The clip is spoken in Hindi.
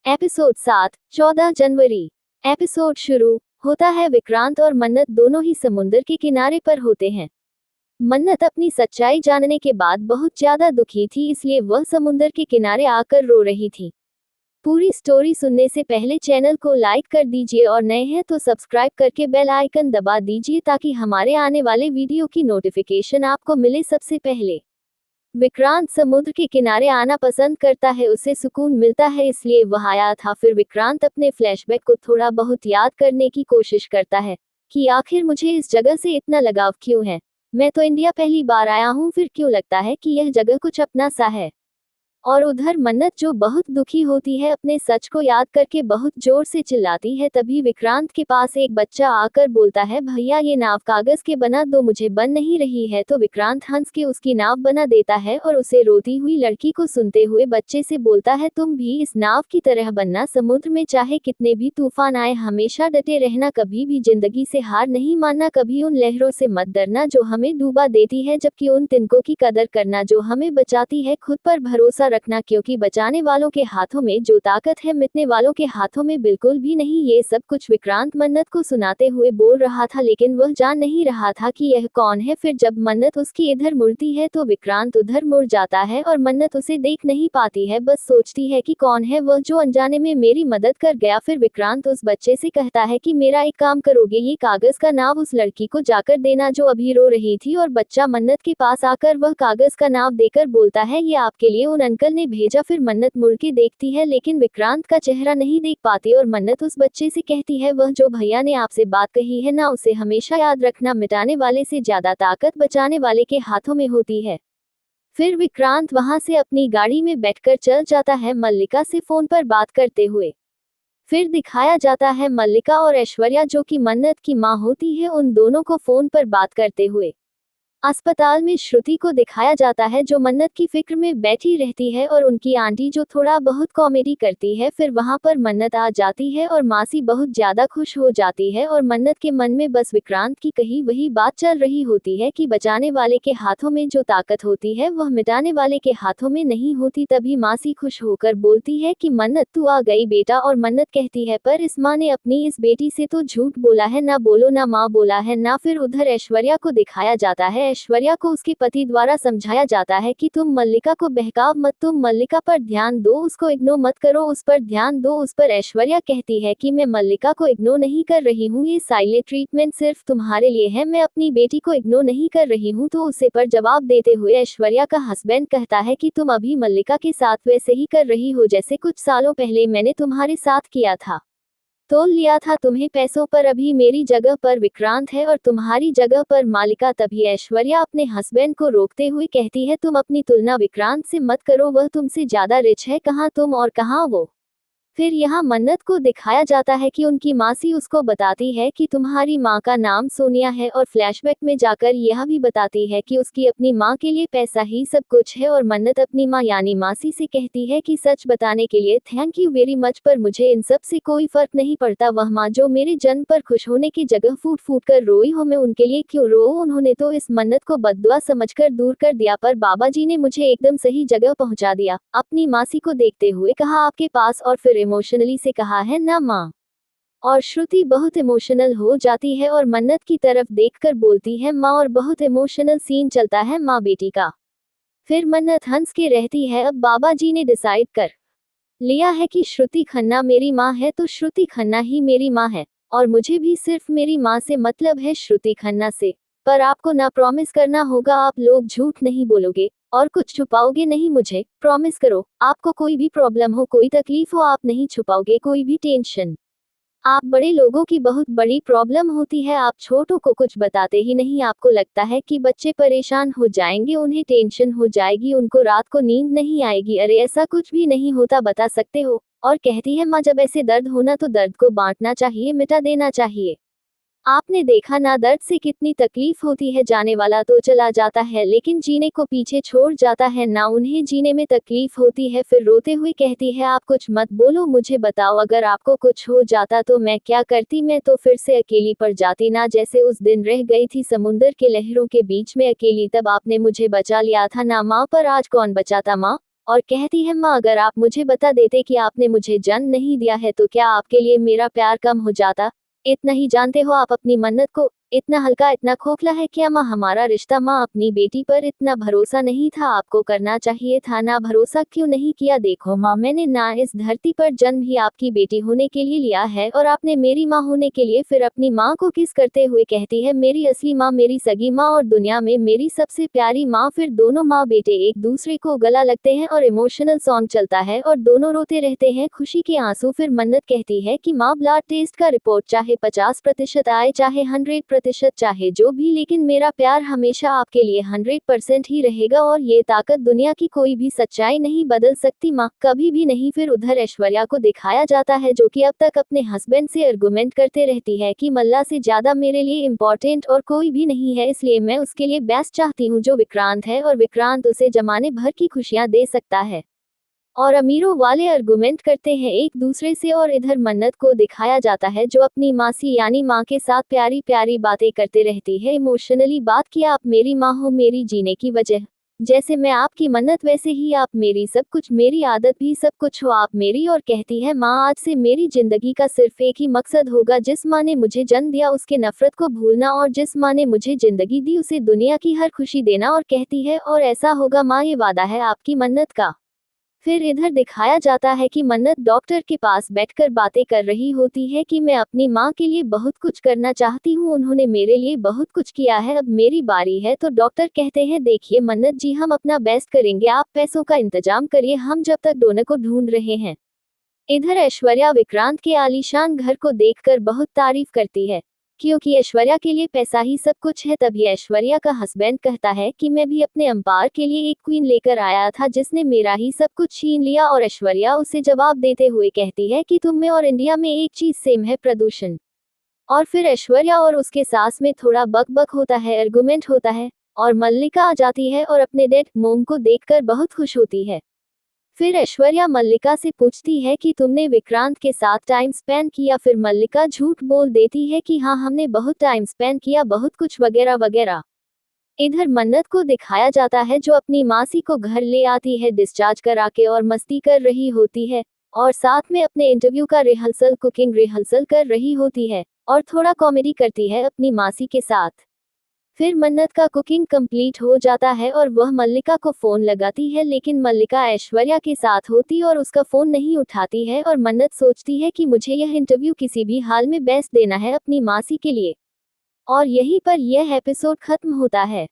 एपिसोड 7, 14 जनवरी। एपिसोड शुरू होता है। विक्रांत और मन्नत दोनों ही समुद्र के किनारे पर होते हैं। मन्नत अपनी सच्चाई जानने के बाद बहुत ज्यादा दुखी थी, इसलिए वह समुद्र के किनारे आकर रो रही थी। पूरी स्टोरी सुनने से पहले चैनल को लाइक कर दीजिए और नए हैं तो सब्सक्राइब करके बेल आइकन दबा दीजिए ताकि हमारे आने वाले वीडियो की नोटिफिकेशन आपको मिले सबसे पहले। विक्रांत समुद्र के किनारे आना पसंद करता है, उसे सुकून मिलता है, इसलिए वह आया था। फिर विक्रांत अपने फ्लैशबैक को थोड़ा बहुत याद करने की कोशिश करता है कि आखिर मुझे इस जगह से इतना लगाव क्यों है। मैं तो इंडिया पहली बार आया हूँ, फिर क्यों लगता है कि यह जगह कुछ अपना सा है। और उधर मन्नत जो बहुत दुखी होती है, अपने सच को याद करके बहुत जोर से चिल्लाती है। तभी विक्रांत के पास एक बच्चा आकर बोलता है, भैया ये नाव कागज के बना दो, मुझे बन नहीं रही है। तो विक्रांत हंस के उसकी नाव बना देता है और उसे रोती हुई लड़की को सुनते हुए बच्चे से बोलता है, तुम भी इस नाव की तरह बनना। समुद्र में चाहे कितने भी तूफान आए हमेशा डटे रहना, कभी भी जिंदगी से हार नहीं मानना, कभी उन लहरों से मत डरना जो हमें डूबा देती है, जबकि उन तिनकों की कदर करना जो हमें बचाती है। खुद पर भरोसा रखना, क्योंकि बचाने वालों के हाथों में जो ताकत है मिटने वालों के हाथों में बिल्कुल भी नहीं। ये सब कुछ विक्रांत मन्नत को सुनाते हुए बोल रहा था, लेकिन वह जान नहीं रहा था कि यह कौन है। फिर जब मन्नत उसकी इधर मुड़ती है तो विक्रांत उधर मुड़ जाता है और मन्नत उसे देख नहीं पाती है, बस सोचती है कि कौन है वह जो अनजाने में मेरी मदद कर गया। फिर विक्रांत उस बच्चे से कहता है कि मेरा एक काम करोगे, ये कागज का नाव उस लड़की को जाकर देना जो अभी रो रही थी। और बच्चा मन्नत के पास आकर वह कागज का नाव देकर बोलता है, ये आपके लिए उन अंकल ने भेजा। फिर मन्नत मुड़ के देखती है लेकिन विक्रांत का चेहरा नहीं देख पाती और मन्नत उस बच्चे से कहती है, वह जो भैया ने आपसे बात कही है ना, उसे हमेशा याद रखना, मिटाने वाले से ज्यादा ताकत बचाने वाले के हाथों में होती है। फिर विक्रांत वहां से अपनी गाड़ी में बैठकर चल जाता है, मल्लिका से फोन पर बात करते हुए। फिर दिखाया जाता है मल्लिका और ऐश्वर्या जो कि मन्नत की मां होती है, उन दोनों को फोन पर बात करते हुए। अस्पताल में श्रुति को दिखाया जाता है जो मन्नत की फिक्र में बैठी रहती है और उनकी आंटी जो थोड़ा बहुत कॉमेडी करती है। फिर वहां पर मन्नत आ जाती है और मासी बहुत ज्यादा खुश हो जाती है और मन्नत के मन में बस विक्रांत की कही वही बात चल रही होती है कि बचाने वाले के हाथों में जो ताकत होती है वह मिटाने वाले के हाथों में नहीं होती। तभी मासी खुश होकर बोलती है कि मन्नत तू आ गई बेटा। और मन्नत कहती है, पर इस माँ ने अपनी इस बेटी से तो झूठ बोला है, ना बोलो ना माँ बोला है ना। फिर उधर ऐश्वर्या को दिखाया जाता है, ऐश्वर्या को उसके पति द्वारा समझाया जाता है कि तुम मल्लिका को बहकाव मत, तुम मल्लिका पर ध्यान दो, उसको इग्नोर मत करो, उस पर ध्यान दो। उस पर ऐश्वर्या कहती है कि मैं मल्लिका को इग्नोर नहीं कर रही हूँ, ये साइलेंट ट्रीटमेंट सिर्फ तुम्हारे लिए है, मैं अपनी बेटी को इग्नोर नहीं कर रही हूँ। तो उसे पर जवाब देते हुए ऐश्वर्या का हस्बैंड कहता है कि तुम अभी मल्लिका के साथ वैसे ही कर रही हो जैसे कुछ सालों पहले मैंने तुम्हारे साथ किया था। तोल लिया था तुम्हें पैसों पर, अभी मेरी जगह पर विक्रांत है और तुम्हारी जगह पर मालिका। तभी ऐश्वर्या अपने हस्बैंड को रोकते हुए कहती है, तुम अपनी तुलना विक्रांत से मत करो, वह तुमसे ज्यादा रिच है, कहाँ तुम और कहाँ वो। फिर यहाँ मन्नत को दिखाया जाता है कि उनकी मासी उसको बताती है कि तुम्हारी माँ का नाम सोनिया है और फ्लैशबैक में जाकर यह भी बताती है कि उसकी अपनी माँ के लिए पैसा ही सब कुछ है। और मन्नत अपनी माँ यानी मासी से कहती है कि सच बताने के लिए थैंक यू वेरी मच, पर मुझे इन सब से कोई फर्क नहीं पड़ता। वह माँ जो मेरे जन्म पर खुश होने की जगह फूट फूट कर रोई हो, मैं उनके लिए क्यों रो। उन्होंने तो इस मन्नत को बद्दुआ समझकर दूर कर दिया, पर बाबा जी ने मुझे एकदम सही जगह पहुँचा दिया। अपनी मासी को देखते हुए कहा आपके पास, और फिर इमोशनली से कहा है ना माँ। और श्रुति बहुत इमोशनल हो जाती है और मन्नत की तरफ देखकर बोलती है माँ, और बहुत इमोशनल सीन चलता है माँ बेटी का। फिर मन्नत हंस के रहती है, अब बाबा जी ने डिसाइड कर लिया है कि श्रुति खन्ना मेरी माँ है तो श्रुति खन्ना ही मेरी माँ है, और मुझे भी सिर्फ मेरी माँ से मतलब है, श्रुति खन्ना से। पर आपको ना प्रॉमिस करना होगा, आप लोग झूठ नहीं बोलोगे और कुछ छुपाओगे नहीं, मुझे प्रॉमिस करो। आपको कोई भी प्रॉब्लम हो, कोई तकलीफ हो, आप नहीं छुपाओगे कोई भी टेंशन। आप बड़े लोगों की बहुत बड़ी प्रॉब्लम होती है, आप छोटों को कुछ बताते ही नहीं। आपको लगता है कि बच्चे परेशान हो जाएंगे, उन्हें टेंशन हो जाएगी, उनको रात को नींद नहीं आएगी। अरे ऐसा कुछ भी नहीं होता, बता सकते हो। और कहती है माँ, जब ऐसे दर्द होना तो दर्द को बांटना चाहिए, मिटा देना चाहिए। आपने देखा ना दर्द से कितनी तकलीफ होती है, जाने वाला तो चला जाता है लेकिन जीने को पीछे छोड़ जाता है ना, उन्हें जीने में तकलीफ होती है। फिर रोते हुए कहती है, आप कुछ मत बोलो, मुझे बताओ अगर आपको कुछ हो जाता तो मैं क्या करती, मैं तो फिर से अकेली पड़ जाती ना, जैसे उस दिन रह गई थी समुंदर के लहरों के बीच में अकेली, तब आपने मुझे बचा लिया था ना माँ, पर आज कौन बचाता माँ। और कहती है, माँ अगर आप मुझे बता देते कि आपने मुझे जन्म नहीं दिया है तो क्या आपके लिए मेरा प्यार कम हो जाता? इतना ही जानते हो आप अपनी मन्नत को? इतना हल्का, इतना खोखला है क्या माँ हमारा रिश्ता? माँ अपनी बेटी पर इतना भरोसा नहीं था आपको करना चाहिए था ना? भरोसा क्यों नहीं किया? देखो माँ, मैंने ना इस धरती पर जन्म ही आपकी बेटी होने के लिए लिया है और आपने मेरी माँ होने के लिए फिर अपनी माँ को किस करते हुए कहती है मेरी असली माँ, मेरी सगी माँ और दुनिया में मेरी सबसे प्यारी माँ। फिर दोनों माँ बेटे एक दूसरे को गला लगते हैं और इमोशनल सॉन्ग चलता है और दोनों रोते रहते हैं खुशी के आंसू। फिर मन्नत कहती है कि माँ ब्लड टेस्ट का रिपोर्ट चाहे 50% आए चाहे 100% चाहे जो भी, लेकिन मेरा प्यार हमेशा आपके लिए 100% ही रहेगा और ये ताकत दुनिया की कोई भी सच्चाई नहीं बदल सकती माँ, कभी भी नहीं। फिर उधर ऐश्वर्या को दिखाया जाता है जो कि अब तक अपने हस्बैंड से आर्गुमेंट करते रहती है कि मल्ला से ज्यादा मेरे लिए इम्पोर्टेंट और कोई भी नहीं है, इसलिए मैं उसके लिए बेस्ट चाहती हूँ जो विक्रांत है और विक्रांत उसे जमाने भर की खुशियां दे सकता है। और अमीरों वाले आर्गुमेंट करते हैं एक दूसरे से और इधर मन्नत को दिखाया जाता है जो अपनी मासी यानी माँ के साथ प्यारी प्यारी बातें करते रहती है इमोशनली बात कि आप मेरी माँ हो, मेरी जीने की वजह, जैसे मैं आपकी मन्नत वैसे ही आप मेरी सब कुछ, मेरी आदत भी सब कुछ हो आप मेरी। और कहती है माँ आज से मेरी जिंदगी का सिर्फ एक ही मकसद होगा, जिस माँ ने मुझे जन्म दिया उसके नफरत को भूलना और जिस माँ ने मुझे जिंदगी दी उसे दुनिया की हर खुशी देना। और कहती है और ऐसा होगा माँ, ये वादा है आपकी मन्नत का। फिर इधर दिखाया जाता है कि मन्नत डॉक्टर के पास बैठकर बातें कर रही होती है कि मैं अपनी माँ के लिए बहुत कुछ करना चाहती हूँ, उन्होंने मेरे लिए बहुत कुछ किया है, अब मेरी बारी है। तो डॉक्टर कहते हैं देखिए मन्नत जी, हम अपना बेस्ट करेंगे, आप पैसों का इंतजाम करिए, हम जब तक डोनर को ढूंढ रहे हैं। इधर ऐश्वर्या विक्रांत के आलीशान घर को देखकर बहुत तारीफ करती है क्योंकि ऐश्वर्या के लिए पैसा ही सब कुछ है। तभी ऐश्वर्या का हस्बैंड कहता है कि मैं भी अपने अंपार के लिए एक क्वीन लेकर आया था जिसने मेरा ही सब कुछ छीन लिया। और ऐश्वर्या उसे जवाब देते हुए कहती है कि तुम में और इंडिया में एक चीज सेम है, प्रदूषण। और फिर ऐश्वर्या और उसके सास में थोड़ा बक बक होता है, आर्गुमेंट होता है और मल्लिका आ जाती है और अपने डेड मोम को देखकर बहुत खुश होती है। फिर ऐश्वर्या मल्लिका से पूछती है कि तुमने विक्रांत के साथ टाइम स्पेंड किया? फिर मल्लिका झूठ बोल देती है कि हाँ हमने बहुत टाइम स्पेंड किया, बहुत कुछ वगैरह वगैरह। इधर मन्नत को दिखाया जाता है जो अपनी मासी को घर ले आती है डिस्चार्ज करा के और मस्ती कर रही होती है और साथ में अपने इंटरव्यू का रिहर्सल, कुकिंग रिहर्सल कर रही होती है और थोड़ा कॉमेडी करती है अपनी मासी के साथ। फिर मन्नत का कुकिंग कंप्लीट हो जाता है और वह मल्लिका को फोन लगाती है, लेकिन मल्लिका ऐश्वर्या के साथ होती और उसका फोन नहीं उठाती है और मन्नत सोचती है कि मुझे यह इंटरव्यू किसी भी हाल में बेस्ट देना है अपनी मासी के लिए। और यहीं पर यह एपिसोड खत्म होता है।